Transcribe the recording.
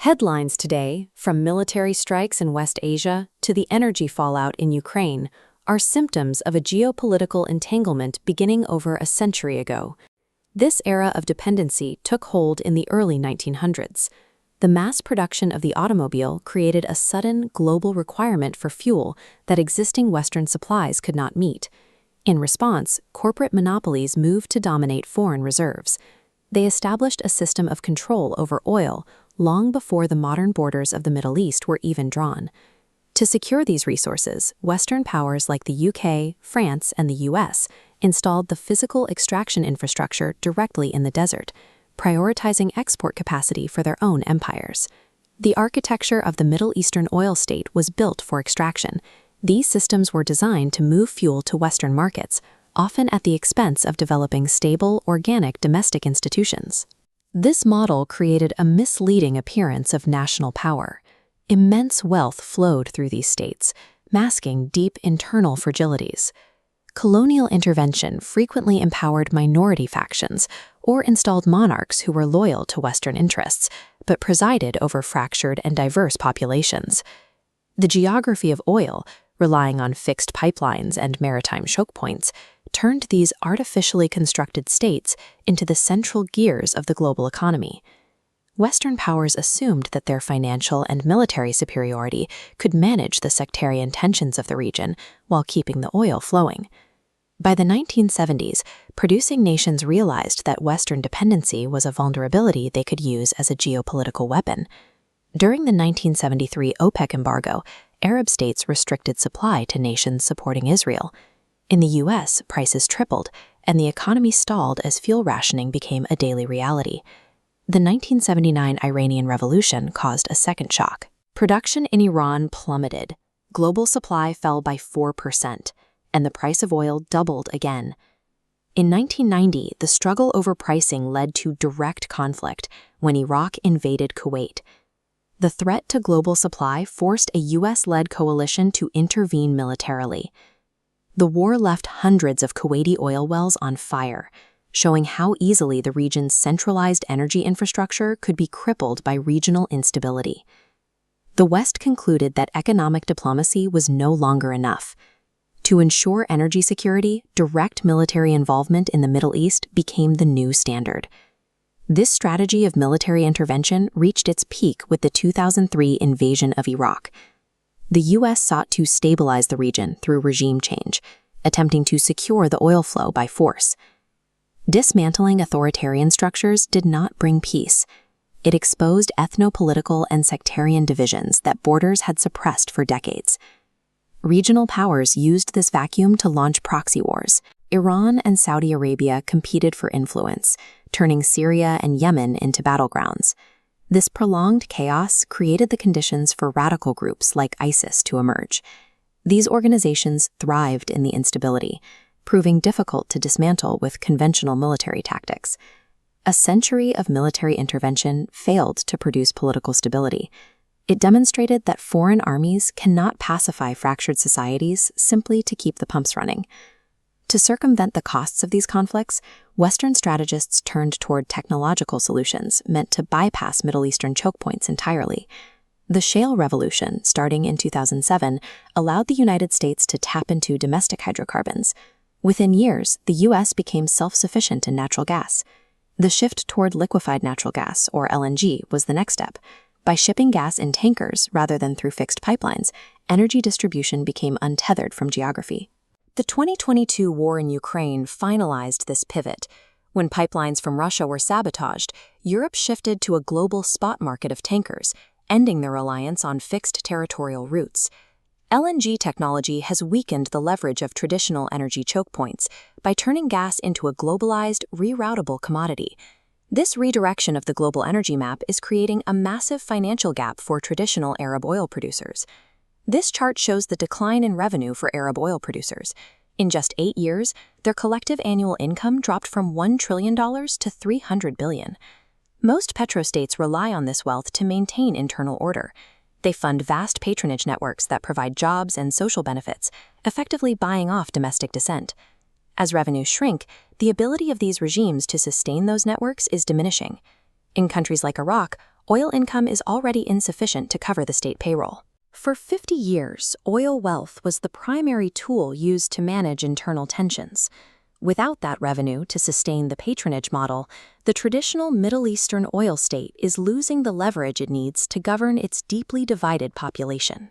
Headlines today, from military strikes in West Asia to the energy fallout in Ukraine, are symptoms of a geopolitical entanglement beginning over a century ago. This era of dependency took hold in the early 1900s. The mass production of the automobile created a sudden global requirement for fuel that existing Western supplies could not meet. In response, corporate monopolies moved to dominate foreign reserves. They established a system of control over oil long before the modern borders of the Middle East were even drawn. To secure these resources, Western powers like the UK, France, and the US installed the physical extraction infrastructure directly in the desert, prioritizing export capacity for their own empires. The architecture of the Middle Eastern oil state was built for extraction. These systems were designed to move fuel to Western markets, often at the expense of developing stable, organic domestic institutions. This model created a misleading appearance of national power. Immense wealth flowed through these states, masking deep internal fragilities. Colonial intervention frequently empowered minority factions or installed monarchs who were loyal to Western interests, but presided over fractured and diverse populations. The geography of oil, relying on fixed pipelines and maritime choke points, turned these artificially constructed states into the central gears of the global economy. Western powers assumed that their financial and military superiority could manage the sectarian tensions of the region while keeping the oil flowing. By the 1970s, producing nations realized that Western dependency was a vulnerability they could use as a geopolitical weapon. During the 1973 OPEC embargo, Arab states restricted supply to nations supporting Israel. In the US, prices tripled, and the economy stalled as fuel rationing became a daily reality. The 1979 Iranian Revolution caused a second shock. Production in Iran plummeted. Global supply fell by 4%, and the price of oil doubled again. In 1990, the struggle over pricing led to direct conflict when Iraq invaded Kuwait. The threat to global supply forced a US-led coalition to intervene militarily. The war left hundreds of Kuwaiti oil wells on fire, showing how easily the region's centralized energy infrastructure could be crippled by regional instability. The West concluded that economic diplomacy was no longer enough. To ensure energy security, direct military involvement in the Middle East became the new standard. This strategy of military intervention reached its peak with the 2003 invasion of Iraq. The US sought to stabilize the region through regime change, attempting to secure the oil flow by force. Dismantling authoritarian structures did not bring peace. It exposed ethno-political and sectarian divisions that borders had suppressed for decades. Regional powers used this vacuum to launch proxy wars. Iran and Saudi Arabia competed for influence, turning Syria and Yemen into battlegrounds. This prolonged chaos created the conditions for radical groups like ISIS to emerge. These organizations thrived in the instability, proving difficult to dismantle with conventional military tactics. A century of military intervention failed to produce political stability. It demonstrated that foreign armies cannot pacify fractured societies simply to keep the pumps running. To circumvent the costs of these conflicts, Western strategists turned toward technological solutions meant to bypass Middle Eastern choke points entirely. The shale revolution, starting in 2007, allowed the United States to tap into domestic hydrocarbons. Within years, the U.S. became self-sufficient in natural gas. The shift toward liquefied natural gas, or LNG, was the next step. By shipping gas in tankers rather than through fixed pipelines, energy distribution became untethered from geography. The 2022 war in Ukraine finalized this pivot. When pipelines from Russia were sabotaged, Europe shifted to a global spot market of tankers, ending their reliance on fixed territorial routes. LNG technology has weakened the leverage of traditional energy choke points by turning gas into a globalized, reroutable commodity. This redirection of the global energy map is creating a massive financial gap for traditional Arab oil producers. This chart shows the decline in revenue for Arab oil producers. In just 8 years, their collective annual income dropped from $1 trillion to $300 billion. Most petrostates rely on this wealth to maintain internal order. They fund vast patronage networks that provide jobs and social benefits, effectively buying off domestic dissent. As revenues shrink, the ability of these regimes to sustain those networks is diminishing. In countries like Iraq, oil income is already insufficient to cover the state payroll. For 50 years, oil wealth was the primary tool used to manage internal tensions. Without that revenue to sustain the patronage model, the traditional Middle Eastern oil state is losing the leverage it needs to govern its deeply divided population.